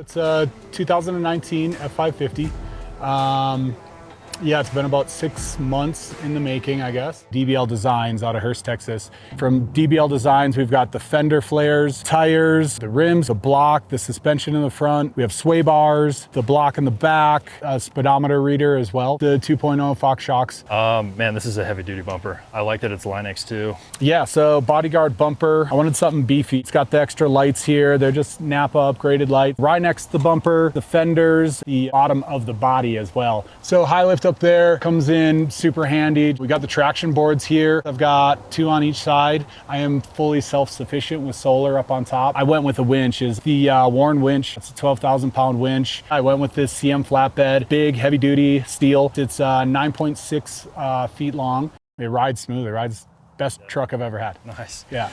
It's a 2019 F550. Yeah, it's been about 6 months in the making, I guess. DBL Designs out of Hurst, Texas. From DBL Designs, we've got the fender flares, tires, the rims, the block, the suspension in the front. We have sway bars, the block in the back, a speedometer reader as well, the 2.0 Fox shocks. Man, this is a heavy duty bumper. I like that it's Line X2. Yeah, so bodyguard bumper. I wanted something beefy. It's got the extra lights here. They're just Napa upgraded lights. Right next to the bumper, the fenders, the bottom of the body as well. So high lift up there, comes in super handy. We got the traction boards here. I've got 2 on each side. I am fully self-sufficient with solar up on top. I went with a winch, is the Warren winch. It's a 12,000 pound winch. I went with this CM flatbed, big heavy duty steel. It's 9.6 feet long. It rides smooth. It rides best truck I've ever had. Nice. Yeah.